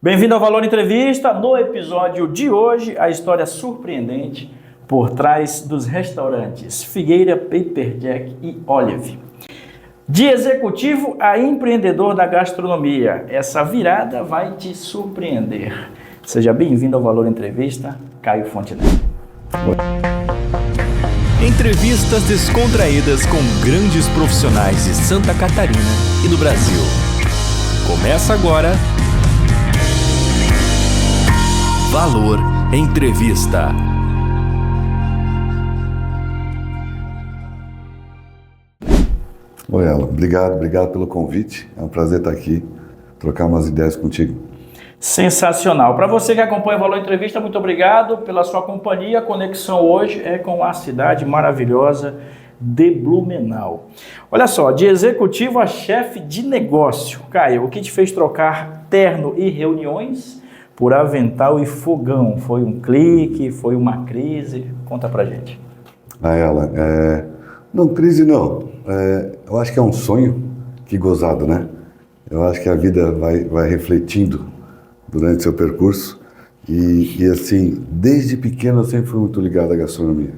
Bem-vindo ao Valor Entrevista. No episódio de hoje, a história surpreendente por trás dos restaurantes Figueira, Paper Jack e Olive. De executivo a empreendedor da gastronomia, essa virada vai te surpreender. Seja bem-vindo ao Valor Entrevista, Caio Fontenelle. Entrevistas descontraídas com grandes profissionais de Santa Catarina e do Brasil. Começa agora Valor Entrevista. Oi, Alan. Obrigado pelo convite. É um prazer estar aqui, trocar umas ideias contigo. Sensacional. Para você que acompanha o Valor Entrevista, muito obrigado pela sua companhia. A conexão hoje é com a cidade maravilhosa de Blumenau. Olha só, de executivo a chefe de negócio. Caio, o que te fez trocar terno e reuniões por avental e fogão? Foi um clique? Foi uma crise? Conta pra gente. Alan, não, crise não. Eu acho que é um sonho que gozado, né? Eu acho que a vida vai refletindo durante seu percurso e assim, desde pequeno eu sempre fui muito ligado à gastronomia.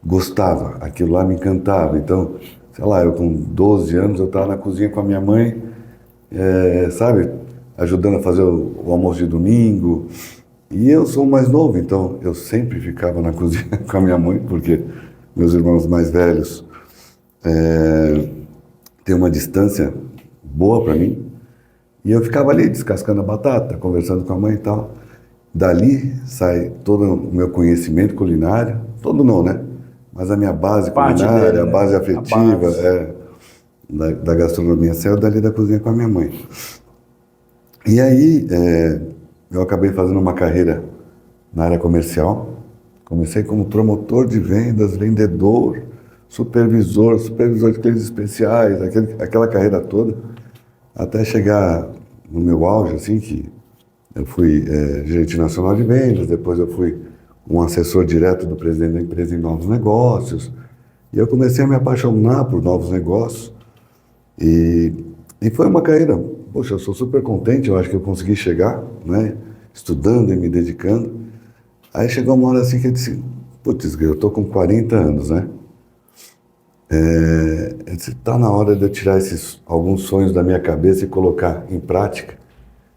Gostava, aquilo lá me encantava. Então, sei lá, eu com 12 anos eu estava na cozinha com a minha mãe, sabe, ajudando a fazer o almoço de domingo. E eu sou o mais novo, então eu sempre ficava na cozinha com a minha mãe, porque meus irmãos mais velhos têm uma distância boa para mim. E eu ficava ali descascando a batata, conversando com a mãe e tal. Dali sai todo o meu conhecimento culinário, todo não, né? Mas a minha base culinária, dele, né? A base afetiva da gastronomia saiu dali da cozinha com a minha mãe. E aí eu acabei fazendo uma carreira na área comercial. Comecei como promotor de vendas, vendedor, supervisor de clientes especiais, aquela carreira toda. Até chegar no meu auge, assim, que eu fui gerente nacional de vendas, depois eu fui um assessor direto do presidente da empresa em novos negócios, e eu comecei a me apaixonar por novos negócios, e foi uma carreira, poxa, eu sou super contente, eu acho que eu consegui chegar, né, estudando e me dedicando. Aí chegou uma hora assim que eu disse, putz, eu tô com 40 anos, né, eu disse, tá na hora de eu tirar alguns sonhos da minha cabeça e colocar em prática,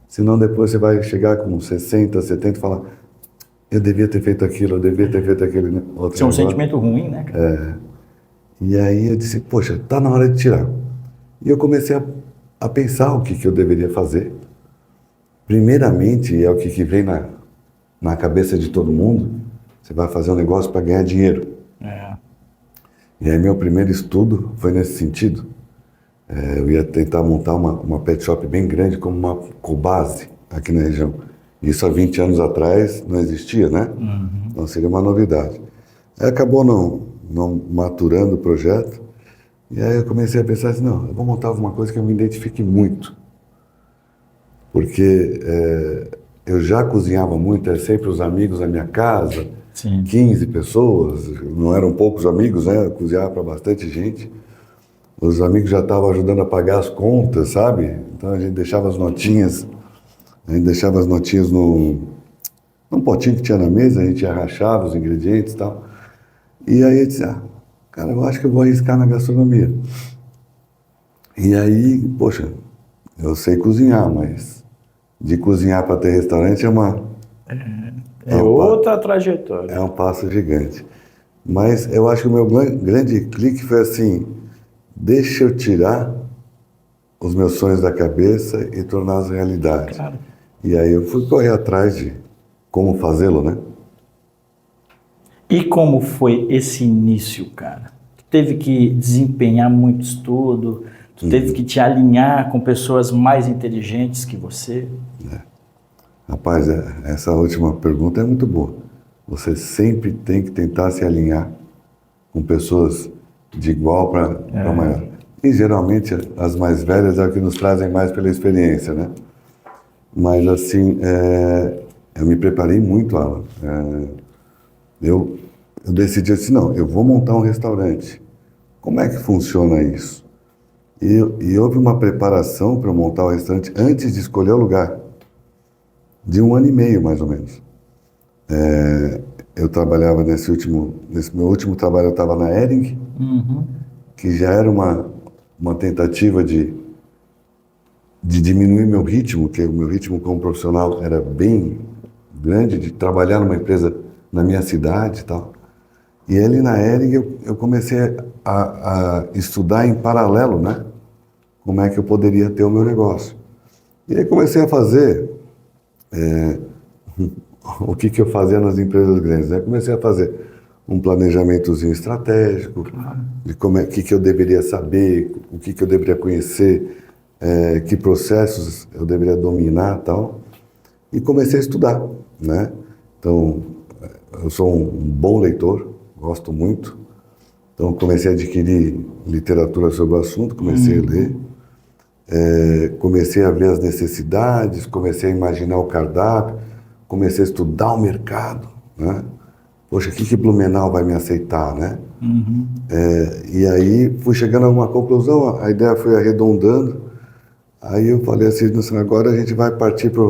senão depois você vai chegar com 60, 70 e falar, eu devia ter feito aquilo, eu devia ter feito aquele outro. Isso é um sentimento ruim, né, cara? E aí eu disse, poxa, tá na hora de tirar. E eu comecei a pensar o que eu deveria fazer. Primeiramente, é o que vem na cabeça de todo mundo, você vai fazer um negócio para ganhar dinheiro. E aí meu primeiro estudo foi nesse sentido. Eu ia tentar montar uma pet shop bem grande como uma Cobase aqui na região. Isso há 20 anos atrás não existia, né? Uhum. Então seria uma novidade. Aí acabou não maturando o projeto. E aí eu comecei a pensar assim, não, eu vou montar alguma coisa que eu me identifique muito. Porque eu já cozinhava muito, era sempre os amigos da minha casa. Sim. 15 pessoas, não eram poucos amigos, né? Eu cozinhava para bastante gente. Os amigos já estavam ajudando a pagar as contas, sabe? Então a gente deixava as notinhas num potinho que tinha na mesa, a gente arrachava os ingredientes e tal. E aí eu disse, cara, eu acho que eu vou arriscar na gastronomia. E aí, poxa, eu sei cozinhar, mas de cozinhar para ter restaurante é outra trajetória. É um passo gigante. Mas eu acho que o meu grande clique foi assim, deixa eu tirar os meus sonhos da cabeça e torná-los realidade. Claro. E aí eu fui correr atrás de como fazê-lo, né? E como foi esse início, cara? Tu teve que desempenhar muito estudo, tu teve que te alinhar com pessoas mais inteligentes que você? Rapaz, essa última pergunta é muito boa. Você sempre tem que tentar se alinhar com pessoas de igual para maior. E geralmente as mais velhas é o que nos trazem mais pela experiência, né? Mas assim, eu me preparei muito, Alan. Eu decidi assim, não, eu vou montar um restaurante. Como é que funciona isso? E houve uma preparação para montar o restaurante antes de escolher o lugar. de 1 ano e meio, mais ou menos. Eu trabalhava nesse meu último trabalho, eu estava na Hering, que já era uma tentativa de diminuir meu ritmo, que o meu ritmo como profissional era bem grande, de trabalhar numa empresa na minha cidade e tal. E ali na Hering eu comecei a estudar em paralelo, né? Como é que eu poderia ter o meu negócio. E aí comecei a fazer o que eu fazia nas empresas grandes, né? Comecei a fazer um planejamentozinho estratégico, de o que eu deveria saber, o que eu deveria conhecer, que processos eu deveria dominar e tal. E comecei a estudar, né? Então, eu sou um bom leitor, gosto muito. Então, comecei a adquirir literatura sobre o assunto, comecei a ler. Comecei a ver as necessidades, comecei a imaginar o cardápio, comecei a estudar o mercado, né? Poxa, o que Blumenau vai me aceitar, né? E aí fui chegando a uma conclusão, a ideia foi arredondando. Aí eu falei assim, agora a gente vai partir para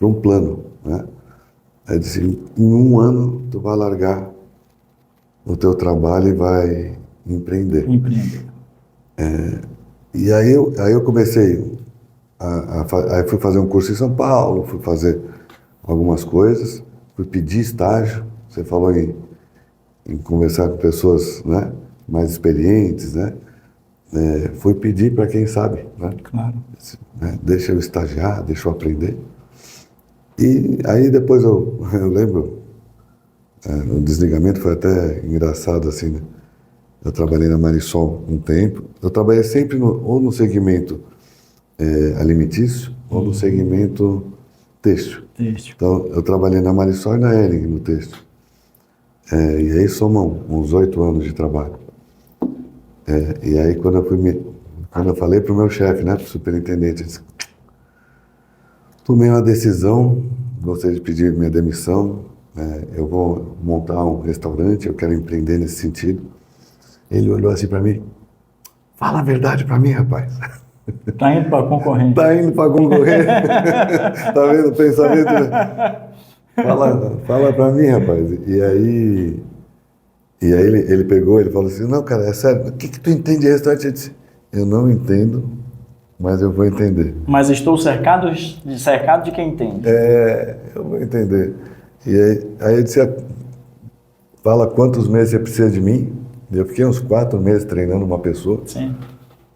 um plano, né? Aí eu disse, em 1 ano tu vai largar o teu trabalho e vai empreender. E aí eu comecei aí fui fazer um curso em São Paulo, fui fazer algumas coisas, fui pedir estágio. Você falou em conversar com pessoas, né, mais experientes, né? Fui pedir para quem sabe, né? Claro. Deixa eu estagiar, deixa eu aprender. E aí depois eu lembro, o desligamento foi até engraçado assim, né? Eu trabalhei na Marisol um tempo. Eu trabalhei sempre ou no segmento alimentício ou no segmento têxtil. Então, eu trabalhei na Marisol e na Hering, no têxtil. E aí somam uns 8 anos de trabalho. E aí, quando eu falei para o meu chefe, né, para o superintendente, eu disse, tomei uma decisão, gostaria de pedir minha demissão, eu vou montar um restaurante, eu quero empreender nesse sentido. Ele olhou assim para mim, fala a verdade para mim, rapaz. Tá indo para concorrente. Tá indo para concorrer. Tá vendo o pensamento? Né? Fala para mim, rapaz. E aí ele pegou, ele falou assim, não, cara, é sério, o que tu entende de restaurante? Eu disse, eu não entendo, mas eu vou entender. Mas estou cercado de quem entende. Eu vou entender. E aí eu disse, fala quantos meses você precisa de mim. Eu fiquei uns 4 meses treinando uma pessoa. Sim.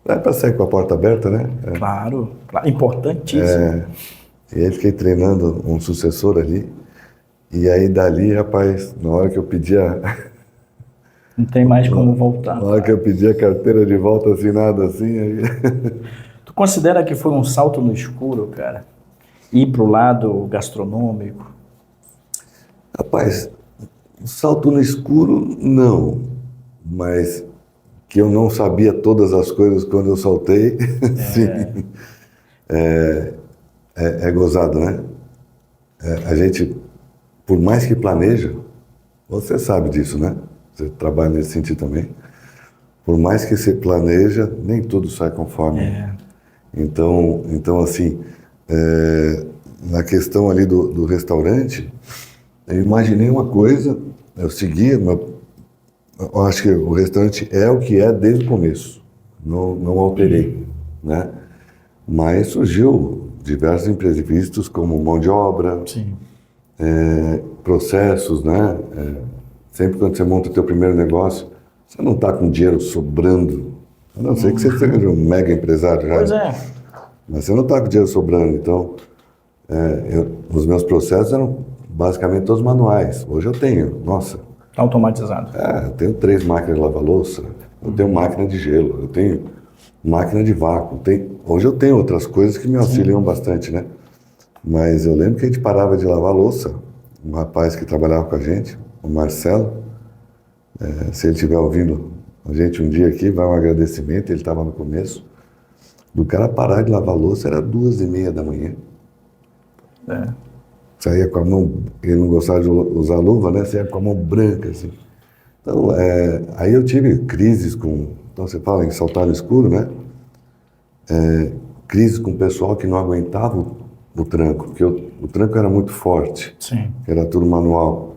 Para sair com a porta aberta, né? Claro, importantíssimo. E aí fiquei treinando um sucessor ali. E aí dali, rapaz, na hora que eu pedia... Não tem mais como voltar. Na hora que eu pedi a carteira de volta assinada assim... Aí... Tu considera que foi um salto no escuro, cara? Ir pro lado gastronômico? Rapaz, um salto no escuro, não. Mas que eu não sabia todas as coisas quando eu saltei, sim. É gozado, né? A gente, por mais que planeja, você sabe disso, né? Você trabalha nesse sentido também. Por mais que você planeja, nem tudo sai conforme. Então assim, na questão ali do restaurante, eu imaginei uma coisa, eu seguia, eu acho que o restaurante é o que é desde o começo, não alterei, né? Mas surgiu diversos imprevistos, como mão de obra, processos, né? Sempre quando você monta o teu primeiro negócio, você não está com dinheiro sobrando, a não ser que você seja um mega empresário já. Pois é. Mas você não está com dinheiro sobrando, então os meus processos eram basicamente todos manuais. Hoje eu tenho, nossa... Automatizado. Eu tenho 3 máquinas de lavar louça, eu tenho máquina de gelo, eu tenho máquina de vácuo. Hoje eu tenho outras coisas que me auxiliam bastante, né? Mas eu lembro que a gente parava de lavar louça, um rapaz que trabalhava com a gente, o Marcelo, se ele estiver ouvindo a gente um dia aqui, vai um agradecimento, ele estava no começo, do cara parar de lavar louça era 2h30 da manhã. Saía com a mão, ele não gostava de usar luva, né? Saía com a mão branca, assim. Então, aí eu tive crises então você fala em saltar no escuro, né? Crises com o pessoal que não aguentava o tranco, porque o tranco era muito forte, Sim. era tudo manual.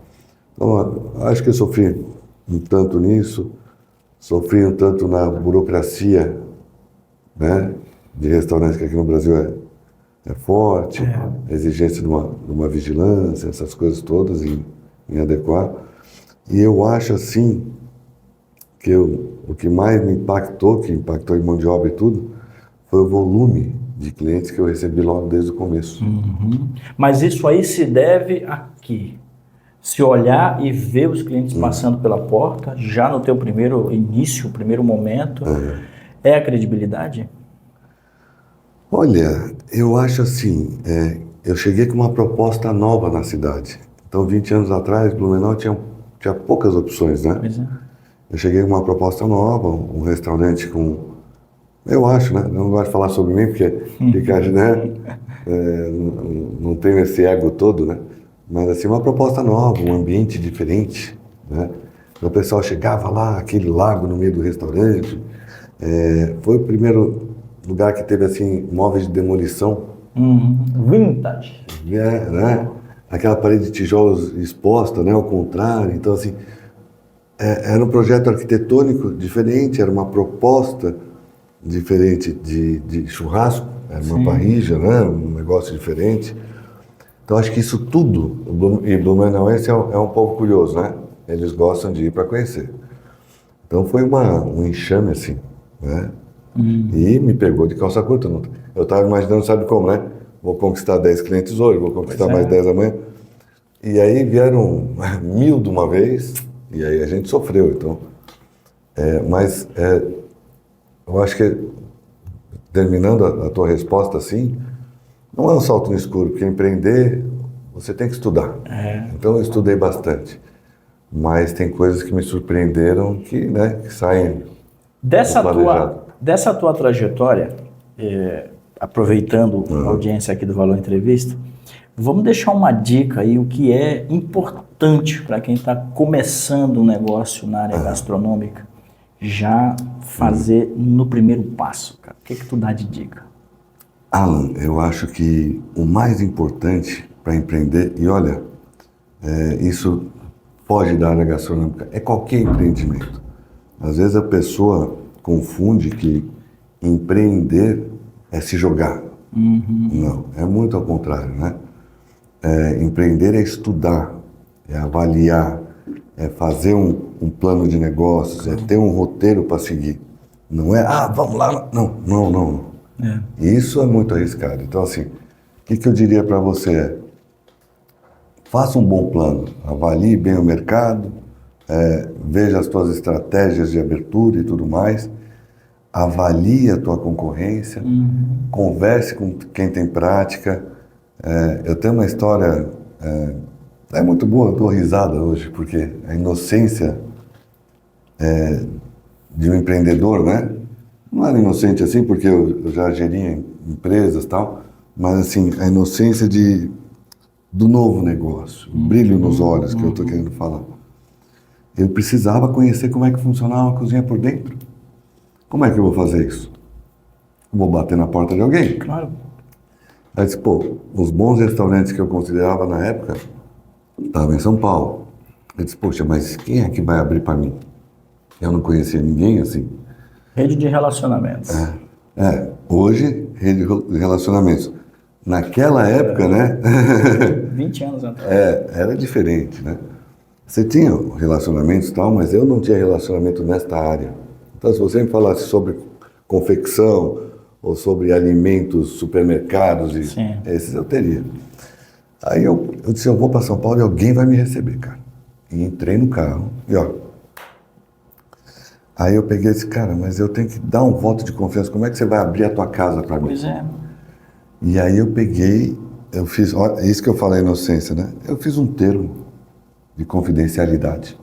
Então, acho que eu sofri um tanto nisso, sofri um tanto na burocracia, né, de restaurantes que aqui no Brasil é forte, a exigência de uma vigilância, essas coisas todas em adequar. E eu acho assim que o que mais me impactou, que impactou em mão de obra e tudo, foi o volume de clientes que eu recebi logo desde o começo. Mas isso aí se deve a quê? Se olhar e ver os clientes passando pela porta, já no teu primeiro início, primeiro momento, é a credibilidade? Olha, eu acho assim, eu cheguei com uma proposta nova na cidade. Então, 20 anos atrás, Blumenau tinha poucas opções, né? Pois é. Eu cheguei com uma proposta nova, um restaurante com... Eu acho, né? Eu não gosto de falar sobre mim, porque fica, né? Não tenho esse ego todo, né? Mas assim, uma proposta nova, um ambiente diferente, né? Então, o pessoal chegava lá, aquele lago no meio do restaurante. Foi o primeiro lugar que teve, assim, móveis de demolição. Vintage. Né? Aquela parede de tijolos exposta, né? Ao contrário. Então, assim, era um projeto arquitetônico diferente, era uma proposta diferente de churrasco, era uma parrilla, né? Um negócio diferente. Então, acho que isso tudo, e Blumenauense é um povo curioso, né? Eles gostam de ir para conhecer. Então, foi um enxame, assim, né? E me pegou de calça curta. Eu estava imaginando, sabe como, né? Vou conquistar 10 clientes hoje, vou conquistar mais 10 amanhã. E aí vieram 1000 de uma vez, e aí a gente sofreu. Então, mas eu acho que, terminando a tua resposta assim, não é um salto no escuro, porque empreender, você tem que estudar. Então, eu estudei bastante. Mas tem coisas que me surpreenderam que, né, que saem Dessa tua trajetória, aproveitando a audiência aqui do Valor Entrevista, vamos deixar uma dica aí, o que é importante para quem está começando um negócio na área gastronômica, já fazer no primeiro passo, cara. O que tu dá de dica? Alan, eu acho que o mais importante para empreender, e olha, isso foge da área gastronômica, é qualquer empreendimento. Às vezes a pessoa confunde que empreender é se jogar. Não, é muito ao contrário, né? Empreender é estudar, é avaliar, é fazer um plano de negócios, é ter um roteiro para seguir. Não é, vamos lá. Não. Isso é muito arriscado. Então, assim, o que eu diria para você faça um bom plano, avalie bem o mercado, veja as tuas estratégias de abertura e tudo mais, avalie a tua concorrência, converse com quem tem prática. Eu tenho uma história, é muito boa, eu dou risada hoje, porque a inocência de um empreendedor, né? Não era inocente assim, porque eu já geria empresas e tal, mas assim, a inocência do novo negócio, o brilho nos olhos que eu estou querendo falar. Eu precisava conhecer como é que funcionava a cozinha por dentro. Como é que eu vou fazer isso? Vou bater na porta de alguém? Claro. Aí disse, os bons restaurantes que eu considerava na época estavam em São Paulo. Eu disse, poxa, mas quem é que vai abrir para mim? Eu não conhecia ninguém assim. Rede de relacionamentos. Hoje, rede de relacionamentos. Naquela época, né? 20 anos atrás. Era diferente, né? Você tinha relacionamentos e tal, mas eu não tinha relacionamento nesta área. Então, se você me falasse sobre confecção ou sobre alimentos, supermercados, esses eu teria. Aí eu disse, eu vou para São Paulo e alguém vai me receber, cara. E entrei no carro e aí eu peguei esse cara, mas eu tenho que dar um voto de confiança. Como é que você vai abrir a tua casa para mim? Pois é. E aí eu fiz, olha, é isso que eu falo, a inocência, né? Eu fiz um termo de confidencialidade.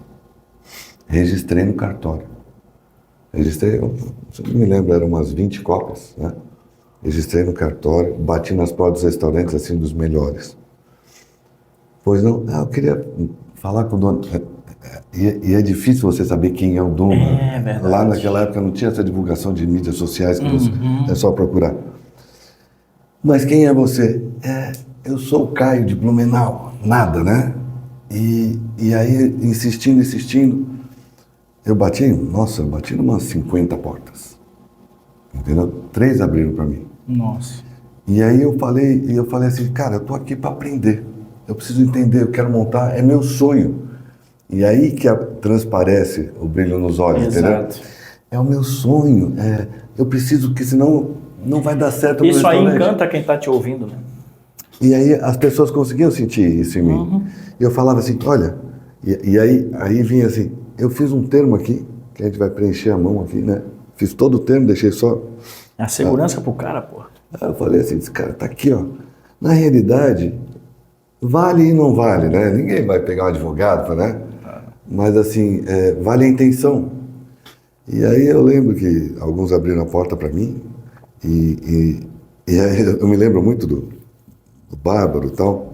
Registrei no cartório. Se não me lembro, eram umas 20 cópias, né? Registrei no cartório, bati nas portas dos restaurantes, assim, dos melhores. Pois não, eu queria falar com o dono. E é difícil você saber quem é o dono. É verdade. Lá naquela época não tinha essa divulgação de mídias sociais que é só procurar. Mas quem é você? Eu sou o Caio de Blumenau. Nada, né? E aí, insistindo, eu bati numas 50 portas. Entendeu? 3 abriram para mim. Nossa. E aí eu falei assim, cara, eu tô aqui para aprender. Eu preciso entender, eu quero montar, é meu sonho. E aí que transparece o brilho nos olhos, entendeu? É o meu sonho, eu preciso, que senão não vai dar certo. Isso aí encanta quem está te ouvindo, né? E aí as pessoas conseguiam sentir isso em mim. E eu falava assim, olha, e aí vinha assim, eu fiz um termo aqui, que a gente vai preencher a mão aqui, né? Fiz todo o termo, deixei só... A segurança pro cara, pô. Aí eu falei assim, esse cara tá aqui, ó. Na realidade, vale e não vale, né? Ninguém vai pegar um advogado, né? Mas assim, vale a intenção. E aí eu lembro que alguns abriram a porta para mim, e aí eu me lembro muito do Bárbaro e tal,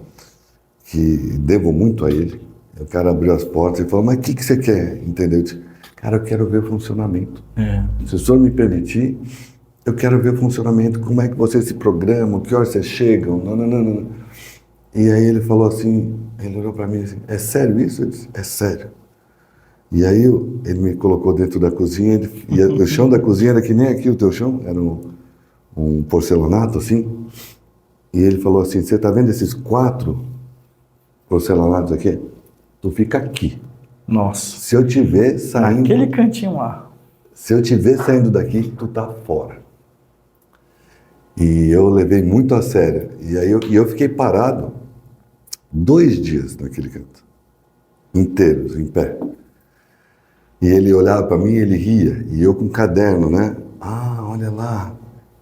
que devo muito a ele. O cara abriu as portas e falou, mas o que você quer? Entendeu? Eu disse, cara, eu quero ver o funcionamento. Se o senhor me permitir, eu quero ver o funcionamento, como é que vocês se programam, que horas vocês chegam, não. E aí ele falou assim, ele olhou para mim assim, é sério isso? Eu disse, é sério. E aí ele me colocou dentro da cozinha, e o chão da cozinha era que nem aqui o teu chão, era um porcelanato assim. E ele falou assim, você tá vendo esses 4 porcelanatos aqui? Tu fica aqui. Nossa. Se eu te ver saindo... Aquele cantinho lá. Se eu te ver saindo daqui, tu tá fora. E eu levei muito a sério. E aí eu fiquei parado 2 dias naquele canto. Inteiros, em pé. E ele olhava para mim e ele ria. E eu com um caderno, né? Ah, olha lá.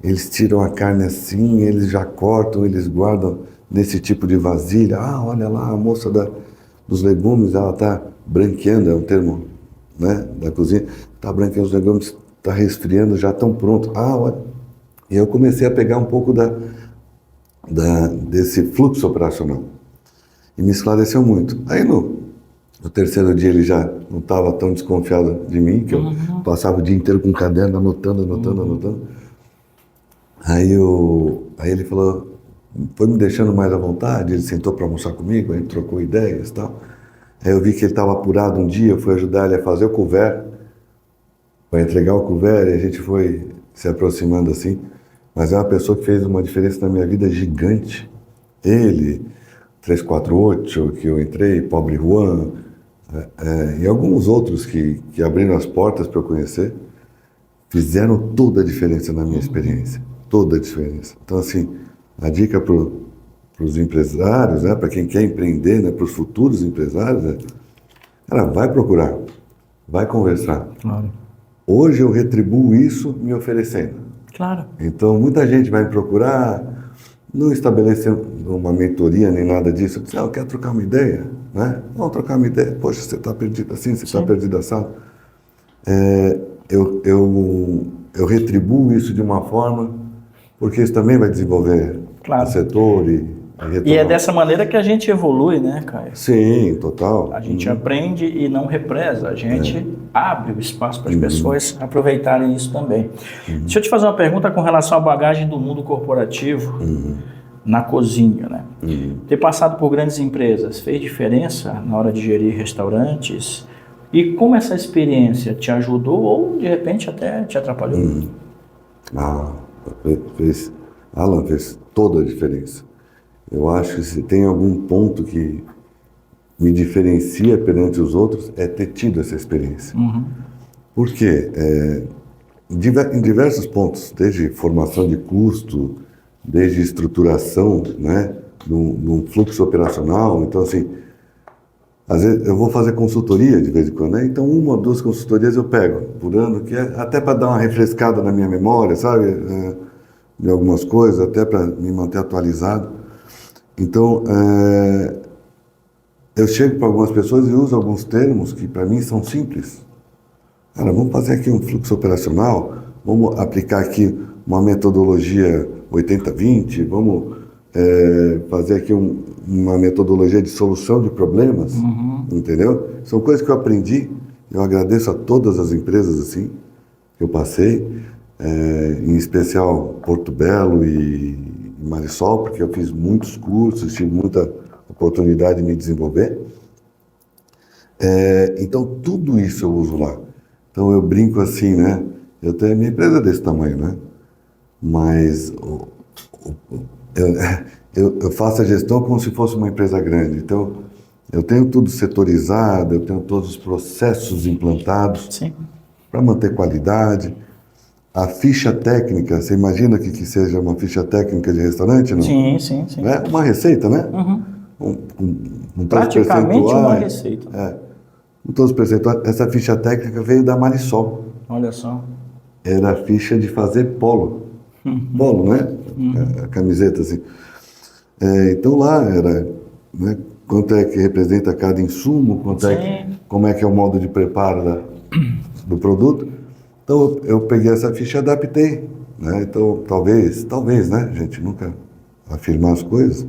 Eles tiram a carne assim, eles já cortam, eles guardam nesse tipo de vasilha. Ah, olha lá, a moça dos legumes, ela está branqueando, é um termo, né, da cozinha. Está branqueando os legumes, está resfriando, já estão prontos. Ah, olha. E eu comecei a pegar um pouco desse fluxo operacional. E me esclareceu muito. Aí no 3º dia ele já não estava tão desconfiado de mim, que eu passava o dia inteiro com um caderno, anotando. Aí ele falou, foi me deixando mais à vontade, ele sentou para almoçar comigo, a gente trocou ideias e tal. Aí eu vi que ele estava apurado um dia, eu fui ajudar ele a fazer o couvert, para entregar o couvert, e a gente foi se aproximando assim. Mas é uma pessoa que fez uma diferença na minha vida gigante. Ele, 348, que eu entrei, Pobre Juan, e alguns outros que abriram as portas para eu conhecer, fizeram toda a diferença na minha experiência. Toda a diferença. Então, assim, a dica para os empresários, né, para quem quer empreender, né, para os futuros empresários, cara, vai procurar, vai conversar. Claro. Hoje eu retribuo isso me oferecendo. Claro. Então, muita gente vai me procurar, não estabeleceu uma mentoria nem nada disso. Eu disse, eu quero trocar uma ideia, né? Vamos trocar uma ideia. Poxa, você está perdido assim, você está perdido assado. Eu retribuo isso de uma forma, porque isso também vai desenvolver o setor e é dessa maneira que a gente evolui, né, Caio? Sim, total. A gente aprende e não represa, a gente abre o espaço para as pessoas aproveitarem isso também. Deixa eu te fazer uma pergunta com relação à bagagem do mundo corporativo na cozinha, né? Ter passado por grandes empresas fez diferença na hora de gerir restaurantes? E como essa experiência te ajudou ou, de repente, até te atrapalhou? Alan, fez toda a diferença. Eu acho que se tem algum ponto que me diferencia perante os outros é ter tido essa experiência. Por quê? Em diversos pontos, desde formação de custo, desde estruturação, né, num fluxo operacional. Então, assim, às vezes eu vou fazer consultoria de vez em quando, né? Então 1 ou 2 consultorias eu pego por ano, que é até para dar uma refrescada na minha memória, sabe? De algumas coisas, até para me manter atualizado. Então, eu chego para algumas pessoas e uso alguns termos que para mim são simples. Cara, vamos fazer aqui um fluxo operacional, vamos aplicar aqui uma metodologia 80-20, vamos fazer aqui uma metodologia de solução de problemas, entendeu? São coisas que eu aprendi, eu agradeço a todas as empresas assim, que eu passei, em especial Porto Belo e em Marisol, porque eu fiz muitos cursos, tive muita oportunidade de me desenvolver. Então, tudo isso eu uso lá. Então, eu brinco assim, né? Minha empresa é desse tamanho, né? Mas eu faço a gestão como se fosse uma empresa grande. Então, eu tenho tudo setorizado, eu tenho todos os processos implantados para manter qualidade. A ficha técnica, você imagina que seja uma ficha técnica de restaurante, não? Sim. É uma receita, né? Praticamente uma receita. Com todos os percentuais. Essa ficha técnica veio da Marisol. Olha só. Era a ficha de fazer polo. Polo, né? A camiseta, assim. Então lá era, né? Quanto é que representa cada insumo, como é que é o modo de preparo do produto. Então eu peguei essa ficha e adaptei, né? Então talvez, né, gente, nunca afirmar as coisas,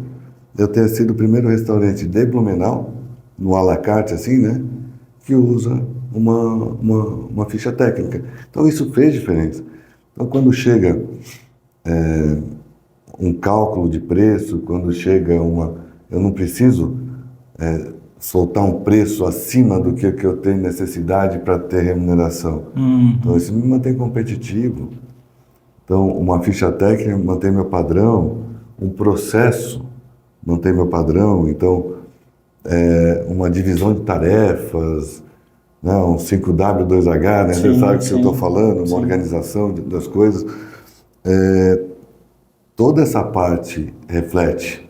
eu tenha sido o primeiro restaurante de Blumenau, no à la carte assim, né, que usa uma ficha técnica. Então isso fez diferença. Então quando chega um cálculo de preço, quando chega eu não preciso soltar um preço acima do que eu tenho necessidade para ter remuneração. Então, isso me mantém competitivo. Então, uma ficha técnica mantém meu padrão, um processo mantém meu padrão. Então, uma divisão de tarefas, né? Um 5W2H, né? Você sabe o que eu estou falando, uma organização das coisas. Toda essa parte reflete.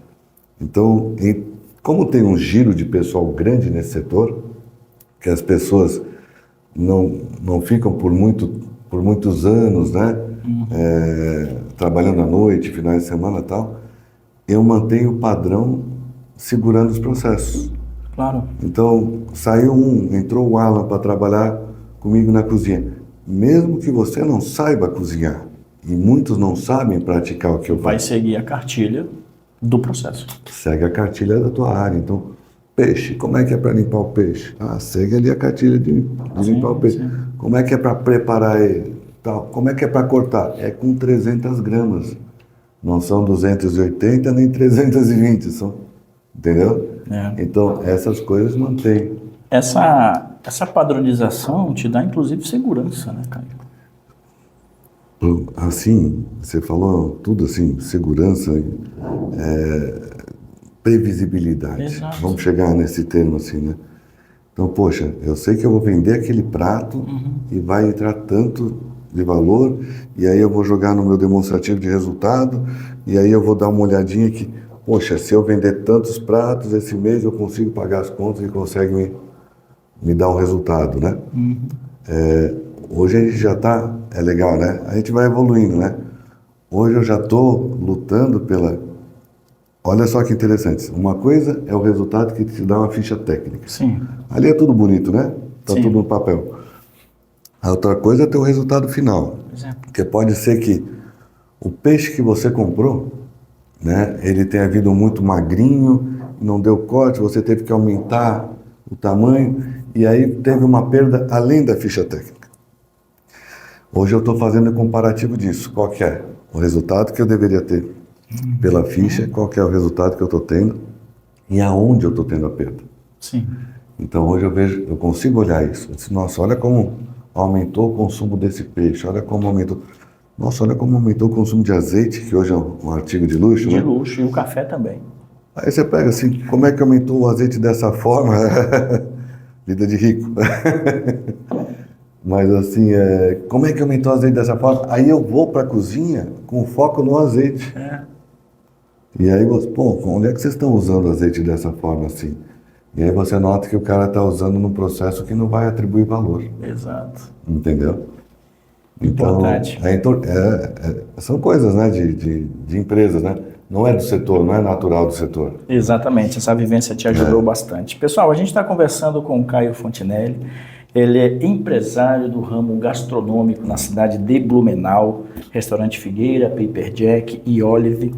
Então, como tem um giro de pessoal grande nesse setor, que as pessoas não ficam por muitos anos, né? Trabalhando à noite, finais de semana e tal, eu mantenho o padrão segurando os processos. Claro. Então, entrou o Alan para trabalhar comigo na cozinha. Mesmo que você não saiba cozinhar, e muitos não sabem praticar o que eu faço. Vai seguir a cartilha do processo. Segue a cartilha da tua área. Então, peixe, como é que é para limpar o peixe? Segue ali a cartilha de limpar o peixe. Como é que é para preparar ele? Tal. Como é que é para cortar? É com 300 gramas. Não são 280 nem 320, entendeu? Então, essas coisas mantêm. Essa padronização te dá, inclusive, segurança, né, Caio? Assim, você falou tudo assim, segurança, previsibilidade. Exato. Vamos chegar nesse termo assim, né? Então, poxa, eu sei que eu vou vender aquele prato e vai entrar tanto de valor, e aí eu vou jogar no meu demonstrativo de resultado, e aí eu vou dar uma olhadinha que, poxa, se eu vender tantos pratos esse mês, eu consigo pagar as contas e consegue me dar um resultado, né? Hoje a gente já está, é legal, né? A gente vai evoluindo, né? Hoje eu já estou lutando Olha só que interessante. Uma coisa é o resultado que te dá uma ficha técnica. Sim. Ali é tudo bonito, né? Está Sim. tudo no papel. A outra coisa é ter o resultado final. Porque pode ser que o peixe que você comprou, né? Ele tenha vindo muito magrinho, não deu corte, você teve que aumentar o tamanho, e aí teve uma perda além da ficha técnica. Hoje eu estou fazendo o comparativo disso. Qual que é o resultado que eu deveria ter pela ficha, qual que é o resultado que eu estou tendo e aonde eu estou tendo a perda. Sim. Então hoje eu consigo olhar isso. Eu disse, nossa, olha como aumentou o consumo desse peixe, olha como aumentou o consumo de azeite, que hoje é um artigo de luxo. De né? luxo, e o café também. Aí você pega assim, como é que aumentou o azeite dessa forma? Vida de rico. Mas assim, como é que aumentou o azeite dessa forma? Aí eu vou para a cozinha com foco no azeite. E aí você, onde é que vocês estão usando o azeite dessa forma assim? E aí você nota que o cara está usando num processo que não vai atribuir valor. Exato. Entendeu? Importante. Então, são coisas, né, de empresas, né? Não é do setor, não é natural do setor. Exatamente, essa vivência te ajudou bastante. Pessoal, a gente está conversando com o Caio Fontinelli. Ele é empresário do ramo gastronômico na cidade de Blumenau, Restaurante Figueira, Paper Jack e Olive.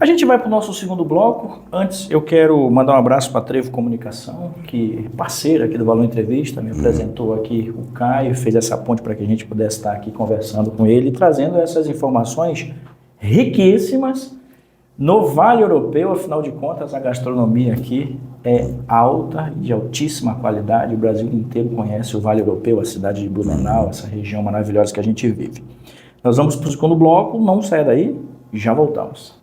A gente vai para o nosso segundo bloco. Antes, eu quero mandar um abraço para a Trevo Comunicação, que é parceira aqui do Valor Entrevista, me apresentou aqui o Caio, fez essa ponte para que a gente pudesse estar aqui conversando com ele, trazendo essas informações riquíssimas No Vale Europeu, afinal de contas, a gastronomia aqui é alta, de altíssima qualidade. O Brasil inteiro conhece o Vale Europeu, a cidade de Blumenau, essa região maravilhosa que a gente vive. Nós vamos para o segundo bloco, não saia daí, já voltamos.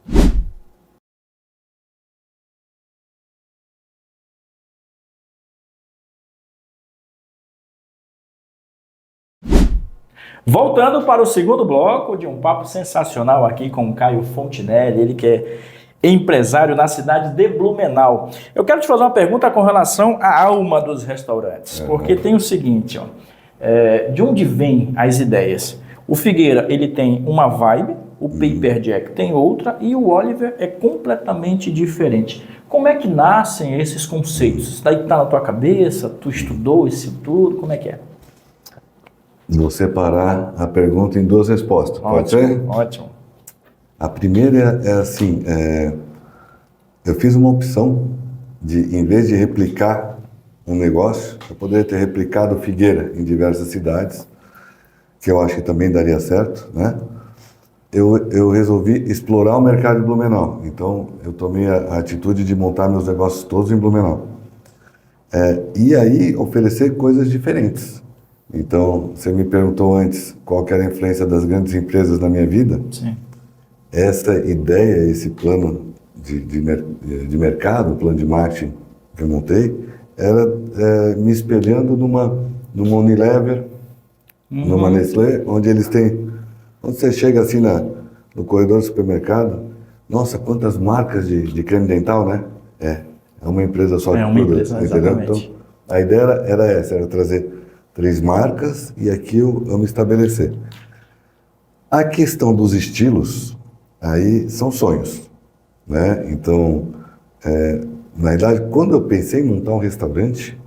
Voltando para o segundo bloco de um papo sensacional aqui com o Caio Fontinelli, ele que é empresário na cidade de Blumenau. Eu quero te fazer uma pergunta com relação à alma dos restaurantes, porque tem o seguinte, ó, de onde vêm as ideias? O Figueira, ele tem uma vibe, o Paper Jack tem outra e o Oliver é completamente diferente. Como é que nascem esses conceitos? Isso daí está na tua cabeça? Tu estudou isso tudo? Como é que é? Vou separar a pergunta em duas respostas, pode ser? Ótimo. A primeira é assim, eu fiz uma opção de, em vez de replicar um negócio, eu poderia ter replicado Figueira em diversas cidades, que eu acho que também daria certo, né? Eu resolvi explorar o mercado de Blumenau, então eu tomei a atitude de montar meus negócios todos em Blumenau. E aí oferecer coisas diferentes. Então, você me perguntou antes qual que era a influência das grandes empresas na minha vida. Sim. Essa ideia, esse plano de mercado, plano de marketing que eu montei, era me espelhando numa Unilever, numa Nestlé, onde eles têm... Quando você chega assim no corredor do supermercado, nossa, quantas marcas de creme dental, né? É uma empresa só de produtos, entendeu? Então, a ideia era essa, era trazer 3 marcas e aqui eu me estabelecer. A questão dos estilos, aí são sonhos, né? Então, na verdade, quando eu pensei em montar um restaurante,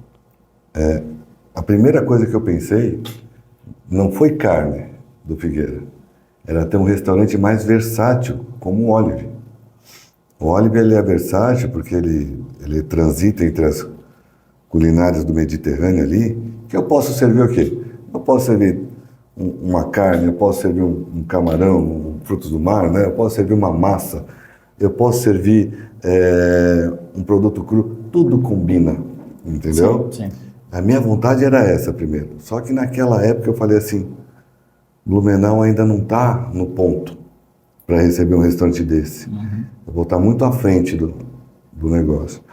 a primeira coisa que eu pensei não foi carne do Figueira, era ter um restaurante mais versátil, como o Olive. O Olive, ele é versátil porque ele transita entre as culinárias do Mediterrâneo ali, que eu posso servir o quê? Eu posso servir uma carne, eu posso servir um camarão, frutos do mar, né? Eu posso servir uma massa, eu posso servir um produto cru, tudo combina, entendeu? Sim. A minha vontade era essa primeiro, só que naquela época eu falei assim, Blumenau ainda não está no ponto para receber um restaurante desse. Eu vou estar muito à frente do negócio.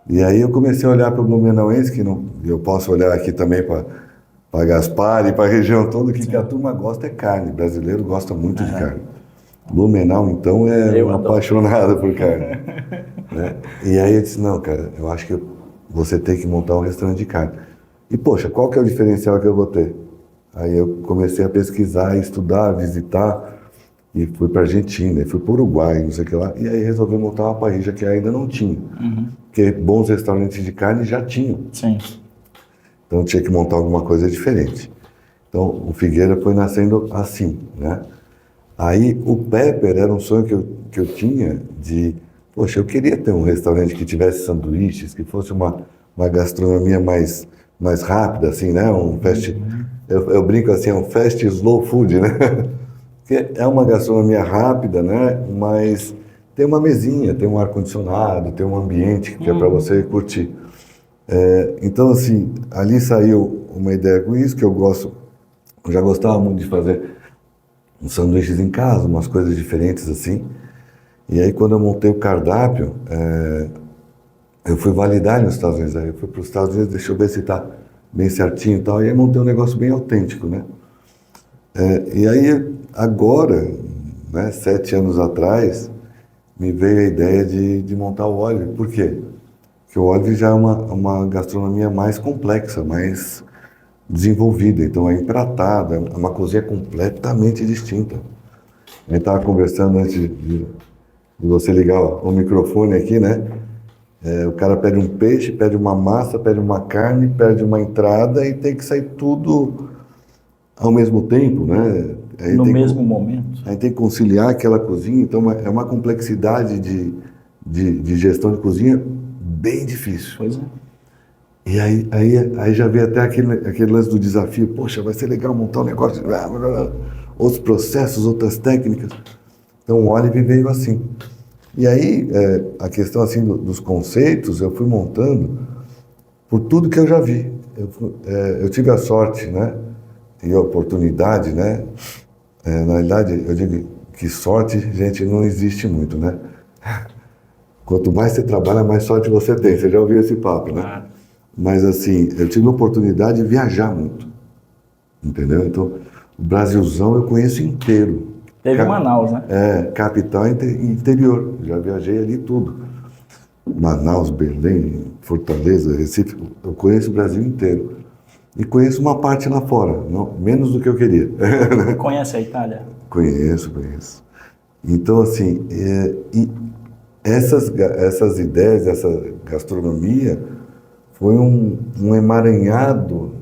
E aí eu comecei a olhar para o Blumenauense, que não, eu posso olhar aqui também para Gaspar e para a região toda, que a turma gosta é carne, o brasileiro gosta muito de carne. Blumenau, então, um apaixonado por carne. Né? E aí eu disse, não, cara, eu acho que você tem que montar um restaurante de carne. E, poxa, qual que é o diferencial que eu vou ter? Aí eu comecei a pesquisar, estudar, visitar, e fui para a Argentina, e fui para o Uruguai, não sei o que lá, e aí resolvi montar uma parrilla que ainda não tinha. Porque bons restaurantes de carne já tinham. Sim. Então tinha que montar alguma coisa diferente. Então o Figueira foi nascendo assim, né? Aí o Pepper era um sonho que eu tinha de... Poxa, eu queria ter um restaurante que tivesse sanduíches, que fosse uma gastronomia mais rápida, assim, né? Um fast... Eu brinco assim, é um fast slow food, né? Porque é uma gastronomia rápida, né? Mas tem uma mesinha, tem um ar-condicionado, tem um ambiente que é para você curtir. Então, assim, ali saiu uma ideia com isso, que eu já gostava muito de fazer uns sanduíches em casa, umas coisas diferentes assim. E aí, quando eu montei o cardápio, eu fui validar nos Estados Unidos. Aí eu fui para os Estados Unidos, deixa eu ver se está bem certinho e tal. E aí montei um negócio bem autêntico, né? E aí, agora, né, 7 anos atrás, me veio a ideia de montar o Olive. Por quê? Porque o Olive já é uma gastronomia mais complexa, mais desenvolvida. Então é empratada, é uma cozinha completamente distinta. A gente estava conversando antes de você ligar o microfone aqui, né? O cara pede um peixe, pede uma massa, pede uma carne, pede uma entrada e tem que sair tudo ao mesmo tempo, né? Aí no mesmo momento. Aí tem que conciliar aquela cozinha, então é uma complexidade de gestão de cozinha bem difícil. Pois é. E aí já veio até aquele lance do desafio, poxa, vai ser legal montar um negócio, outros processos, outras técnicas. Então o Olive veio assim. E aí, a questão assim dos conceitos, eu fui montando por tudo que eu já vi. Eu tive a sorte, né, e a oportunidade, né, na realidade, eu digo que sorte, gente, não existe muito, né? Quanto mais você trabalha, mais sorte você tem. Você já ouviu esse papo, né? Claro. Mas assim, eu tive a oportunidade de viajar muito, entendeu? Então, o Brasilzão eu conheço inteiro. Teve Manaus, né? Capital e interior. Já viajei ali tudo. Manaus, Belém, Fortaleza, Recife. Eu conheço o Brasil inteiro. E conheço uma parte lá fora, não, menos do que eu queria. Conhece a Itália? Conheço. Então, assim, essas ideias, essa gastronomia, foi um emaranhado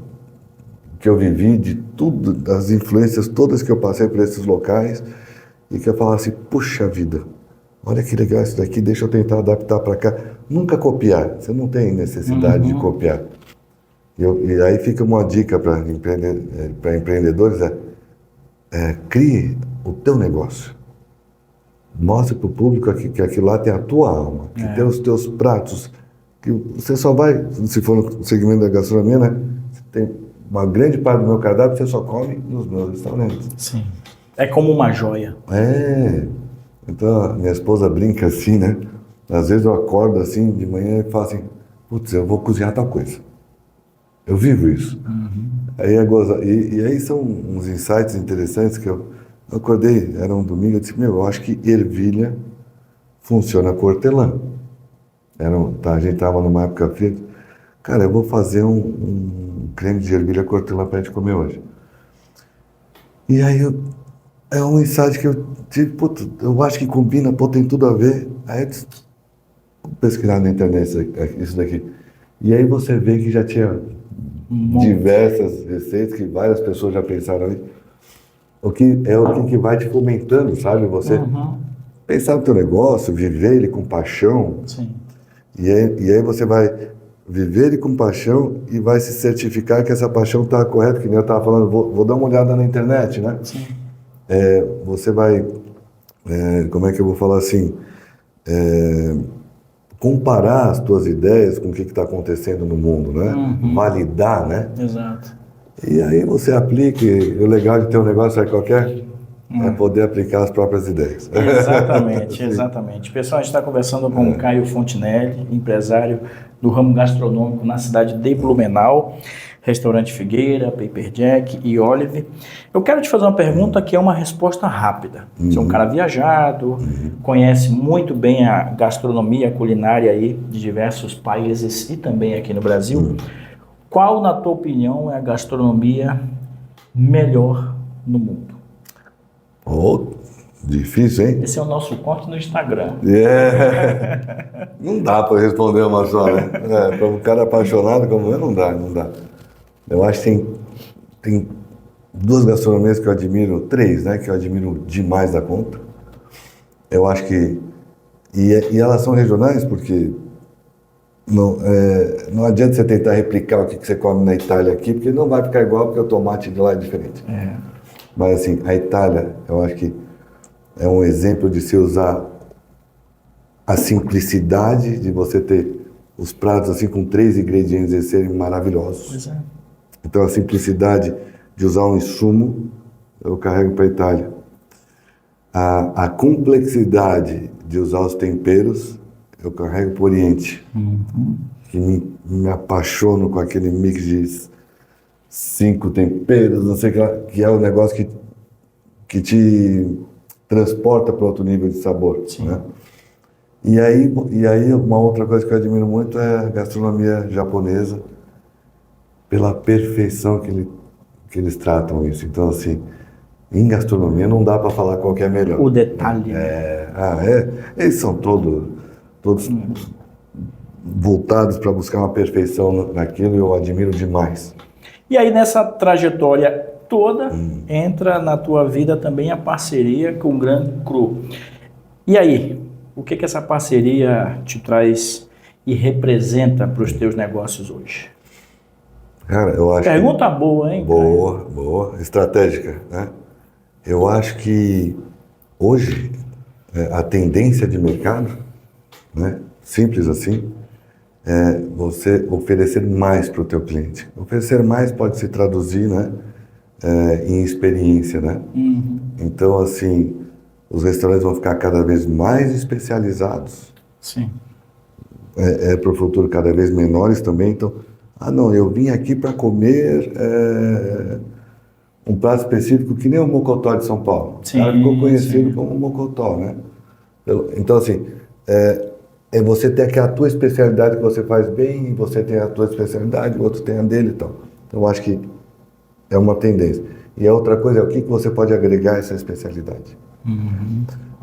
que eu vivi de tudo, das influências todas que eu passei por esses locais, e que eu falava assim, puxa vida, olha que legal isso daqui, deixa eu tentar adaptar para cá. Nunca copiar, você não tem necessidade de copiar. E aí fica uma dica para empreendedores, crie o teu negócio. Mostre para o público que aquilo lá tem a tua alma, que tem os teus pratos, que você só vai, se for no segmento da gastronomia, né? Tem uma grande parte do meu cardápio você só come nos meus restaurantes. Sim. É como uma joia. Então, a minha esposa brinca assim, né? Às vezes eu acordo assim de manhã e falo assim, putz, eu vou cozinhar tal coisa. Eu vivo isso. Aí e aí são uns insights interessantes que eu acordei, era um domingo, eu disse, eu acho que ervilha funciona com hortelã. A gente estava numa época fria, cara, eu vou fazer um creme de ervilha com hortelã para a gente comer hoje. E aí é um insight que eu tive, eu acho que combina, tem tudo a ver. Aí eu disse, vou pesquisar na internet isso daqui. E aí você vê que já tinha diversas receitas que várias pessoas já pensaram ali. O que vai te fomentando, sabe? Você pensar no teu negócio, viver ele com paixão. Sim. E aí você vai viver ele com paixão e vai se certificar que essa paixão está correta, que nem eu estava falando, vou dar uma olhada na internet, né? Sim. Você vai, como é que eu vou falar assim, comparar as tuas ideias com o que está acontecendo no mundo, né? Validar, né? Exato. E aí você aplica, e o legal de ter um negócio, sabe qual que é? É poder aplicar as próprias ideias. Exatamente. Pessoal, a gente está conversando com o Caio Fontinelli, empresário do ramo gastronômico na cidade de Blumenau, Restaurante Figueira, Paper Jack e Olive. Eu quero te fazer uma pergunta que é uma resposta rápida. Você é um cara viajado, conhece muito bem a gastronomia, a culinária aí de diversos países e também aqui no Brasil. Qual, na tua opinião, é a gastronomia melhor no mundo? Difícil, hein? Esse é o nosso corte no Instagram. Não dá para responder uma só, né? Para um cara apaixonado como eu, não dá. Eu acho que tem duas gastronomias que eu admiro, três, né? Que eu admiro demais da conta. Eu acho que... E elas são regionais porque... Não adianta você tentar replicar o que você come na Itália aqui, porque não vai ficar igual, porque o tomate de lá é diferente. Mas assim, a Itália, eu acho que é um exemplo de se usar a simplicidade de você ter os pratos assim com 3 ingredientes e serem maravilhosos. Então a simplicidade de usar um insumo, eu carrego para a Itália. A complexidade de usar os temperos, eu carrego para o Oriente. Que me apaixono com aquele mix de 5 temperos, não sei o que lá, que é o negócio que te transporta para outro nível de sabor. Né? E aí uma outra coisa que eu admiro muito é a gastronomia japonesa, pela perfeição que eles tratam isso. Então, assim, em gastronomia não dá para falar qual que é melhor. O detalhe. Eles são todos voltados para buscar uma perfeição naquilo, e eu admiro demais. E aí, nessa trajetória toda, entra na tua vida também a parceria com o Grand Cru. E aí, o que essa parceria te traz e representa para os teus negócios hoje? Cara, eu acho Pergunta boa, hein? Boa, estratégica, né? Eu acho que hoje a tendência de mercado, né? Simples assim, é você oferecer mais para o teu cliente. Oferecer mais pode se traduzir, né, em experiência, né? Então, assim, os restaurantes vão ficar cada vez mais especializados. Sim. Para o futuro cada vez menores também. Então, não, eu vim aqui para comer um prato específico que nem o mocotó de São Paulo. Sim, O cara ficou conhecido sim. como mocotó, né? Então, assim, é você ter aquela tua especialidade que você faz bem, você tem a tua especialidade, o outro tem a dele e tal. Então, eu acho que é uma tendência. E a outra coisa é o que você pode agregar a essa especialidade.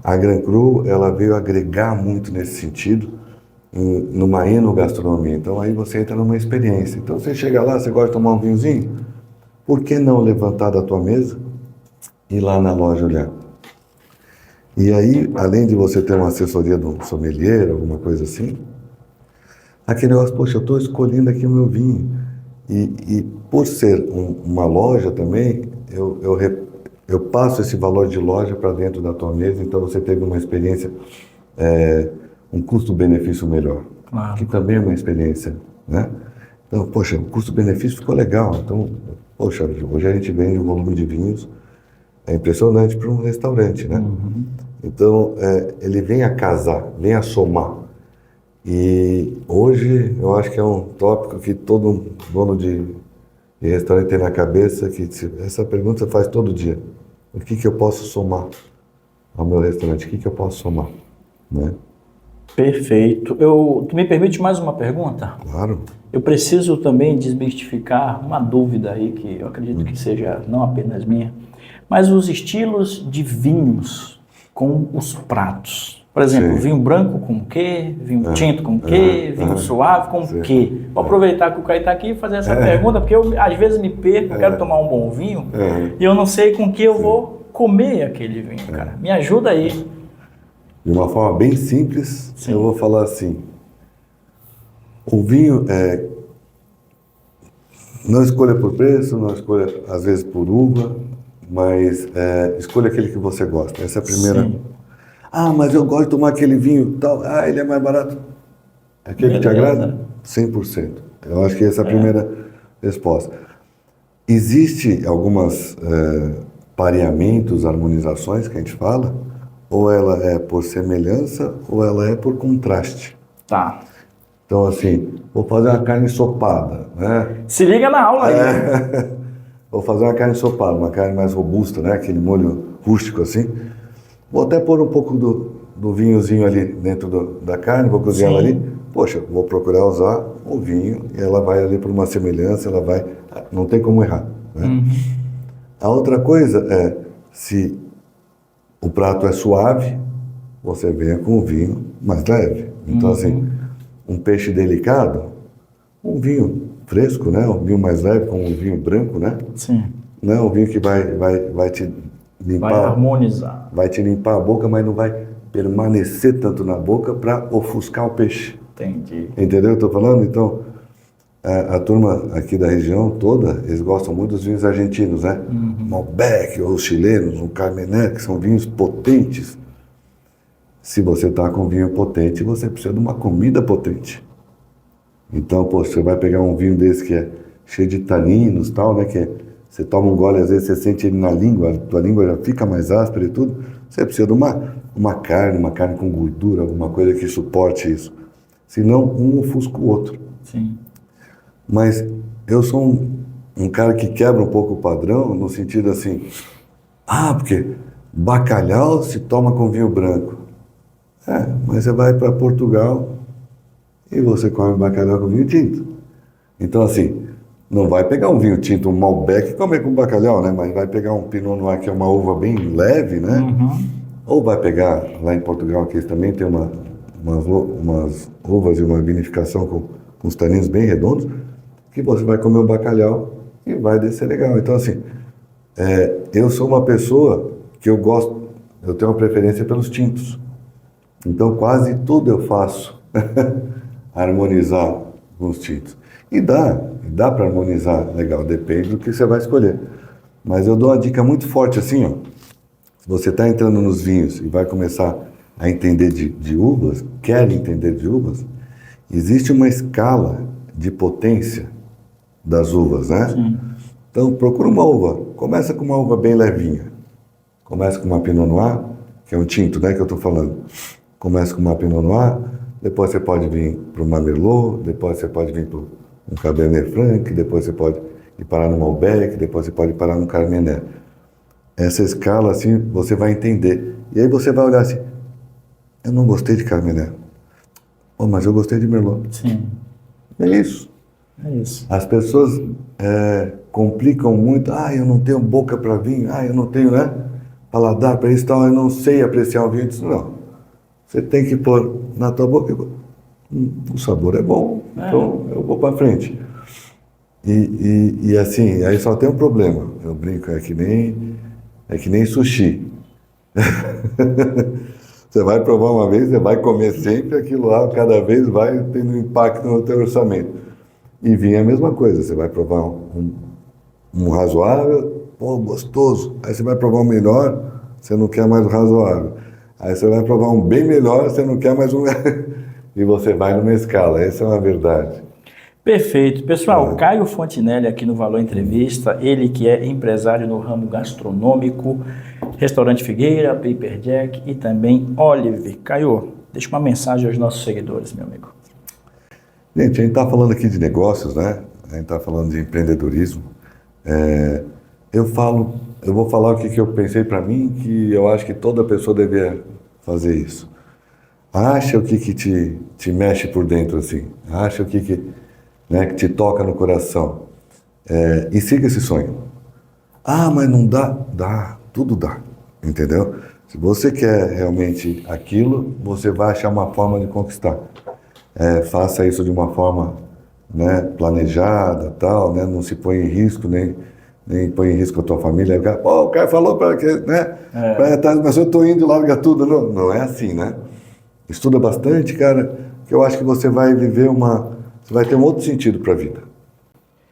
A Gran Cru, ela veio agregar muito nesse sentido, numa enogastronomia. Então, aí você entra numa experiência. Então, você chega lá, você gosta de tomar um vinhozinho, por que não levantar da tua mesa e ir lá na loja olhar? E aí, além de você ter uma assessoria de um sommelier, alguma coisa assim, aquele negócio, poxa, eu estou escolhendo aqui o meu vinho. E por ser uma loja também, eu passo esse valor de loja para dentro da tua mesa, então você teve uma experiência, um custo-benefício melhor. Claro. Que também é uma experiência, né? Então, poxa, o custo-benefício ficou legal. Então, poxa, hoje a gente vende um volume de vinhos, é impressionante para um restaurante, né? Então, ele vem a casar, vem a somar. E hoje, eu acho que é um tópico que todo dono de restaurante tem na cabeça, que essa pergunta você faz todo dia. O que eu posso somar ao meu restaurante? O que eu posso somar? Né? Perfeito. Tu me permite mais uma pergunta? Claro. Eu preciso também desmistificar uma dúvida aí, que eu acredito que seja não apenas minha, mas os estilos de vinhos com os pratos. Por exemplo, Sim. vinho branco com o quê? Vinho tinto com o quê? Vinho suave com o quê? Vou aproveitar que o Caio está aqui e fazer essa pergunta, porque eu às vezes me perco, eu quero tomar um bom vinho e eu não sei com que eu vou comer aquele vinho, cara. Me ajuda aí. De uma forma bem simples, eu vou falar assim. O vinho não escolha por preço, não escolha às vezes por uva, mas escolha aquele que você gosta. Essa é a primeira. Sim. Mas eu gosto de tomar aquele vinho tal. Ele é mais barato. Aquele que te agrada? 100%. Eu acho que essa é a primeira resposta. Existe algumas pareamentos, harmonizações que a gente fala, ou ela é por semelhança ou ela é por contraste. Tá. Então, assim, vou fazer uma carne ensopada, né? Se liga na aula aí. Vou fazer uma carne ensopada, uma carne mais robusta, né? Aquele molho rústico assim. Vou até pôr um pouco do vinhozinho ali dentro da carne, vou cozinhar ela ali. Poxa, vou procurar usar o vinho e ela vai ali por uma semelhança, ela vai... Não tem como errar, né? A outra coisa é, se o prato é suave, você venha com o vinho mais leve. Então, assim, um peixe delicado, um vinho fresco, né? Um vinho mais leve, com um vinho branco, né? Sim. Não é um vinho que vai te limpar... Vai harmonizar. Vai te limpar a boca, mas não vai permanecer tanto na boca para ofuscar o peixe. Entendi. Entendeu o que eu estou falando? Então, a turma aqui da região toda, eles gostam muito dos vinhos argentinos, né? Malbec, ou os chilenos, o Carmener, que são vinhos potentes. Se você está com vinho potente, você precisa de uma comida potente. Então, pô, você vai pegar um vinho desse que é cheio de taninos e tal, né? Que você toma um gole, às vezes você sente ele na língua, a tua língua já fica mais áspera e tudo. Você precisa de uma carne com gordura, alguma coisa que suporte isso. Senão, um ofusca o outro. Sim. Mas eu sou um cara que quebra um pouco o padrão, no sentido assim, porque bacalhau se toma com vinho branco. Mas você vai para Portugal e você come bacalhau com vinho tinto. Então, assim, não vai pegar um vinho tinto, um Malbec e comer com bacalhau, né? Mas vai pegar um Pinot Noir, que é uma uva bem leve, né? Ou vai pegar, lá em Portugal, que eles também tem umas uvas e uma vinificação com os taninos bem redondos, que você vai comer um bacalhau e vai descer legal. Então, assim, eu sou uma pessoa que eu tenho uma preferência pelos tintos. Então, quase tudo eu faço harmonizar com os tintos. E dá para harmonizar legal, depende do que você vai escolher. Mas eu dou uma dica muito forte assim, ó. Se você está entrando nos vinhos e vai começar a entender de uvas, querem entender de uvas, existe uma escala de potência das uvas, né? Sim. Então, procura uma uva. Começa com uma uva bem levinha. Começa com uma Pinot Noir, que é um tinto, né, que eu estou falando. Começa com uma Pinot Noir, depois você pode vir para uma Merlot, depois você pode vir para um Cabernet Franc, depois você pode ir parar no Malbec, depois você pode ir parar no Carmener. Essa escala, assim, você vai entender. E aí você vai olhar assim, eu não gostei de Carmener. Oh, mas eu gostei de Merlot. Sim. É isso. É isso. As pessoas complicam muito. Ah, eu não tenho boca para vinho. Ah, eu não tenho, né, paladar para isso, então eu não sei apreciar o vinho. Eu disse, não. Você tem que pôr na tua boca. O sabor é bom, então eu vou para frente. E assim, aí só tem um problema. Eu brinco, é que nem sushi. Você vai provar uma vez, você vai comer sempre, aquilo lá cada vez vai tendo impacto no teu orçamento. E vinho é a mesma coisa, você vai provar um razoável, pô, gostoso. Aí você vai provar um melhor, você não quer mais o razoável. Aí você vai provar um bem melhor, você não quer mais um... E você vai numa escala, essa é uma verdade. Perfeito. Pessoal, Caio Fontinelli aqui no Valor Entrevista, ele que é empresário no ramo gastronômico, Restaurante Figueira, Paper Jack e também Olive. Caio, deixa uma mensagem aos nossos seguidores, meu amigo. Gente, a gente está falando aqui de negócios, né? A gente está falando de empreendedorismo. Eu vou falar o que eu pensei para mim, que eu acho que toda pessoa deveria fazer isso. Acha o que te mexe por dentro, assim. Acha o que te toca no coração. E siga esse sonho. Ah, mas não dá? Dá, tudo dá, entendeu? Se você quer realmente aquilo, você vai achar uma forma de conquistar. Faça isso de uma forma, né, planejada, tal, né? Não se põe em risco, nem põe em risco a tua família. O cara falou para que, né? Mas eu estou indo e larga tudo. Não é assim, né? Estuda bastante, cara, que eu acho que você vai viver você vai ter um outro sentido para a vida.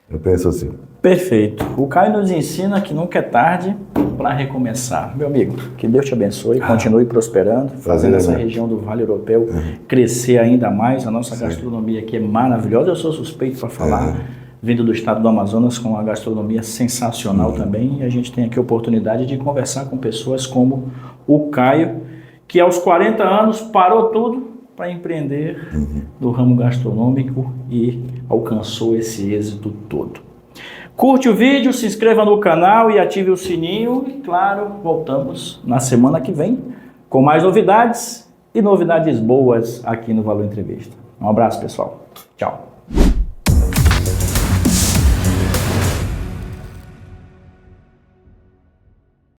Eu penso assim. Perfeito. O Caio nos ensina que nunca é tarde para recomeçar. Meu amigo, que Deus te abençoe, continue prosperando, fazendo essa região do Vale Europeu crescer ainda mais. A nossa gastronomia aqui é maravilhosa. Eu sou suspeito para falar, vindo do estado do Amazonas, com uma gastronomia sensacional também. E a gente tem aqui a oportunidade de conversar com pessoas como o Caio, que aos 40 anos parou tudo para empreender no ramo gastronômico e alcançou esse êxito todo. Curte o vídeo, se inscreva no canal e ative o sininho. E claro, voltamos na semana que vem com mais novidades e novidades boas aqui no Valor Entrevista. Um abraço, pessoal. Tchau.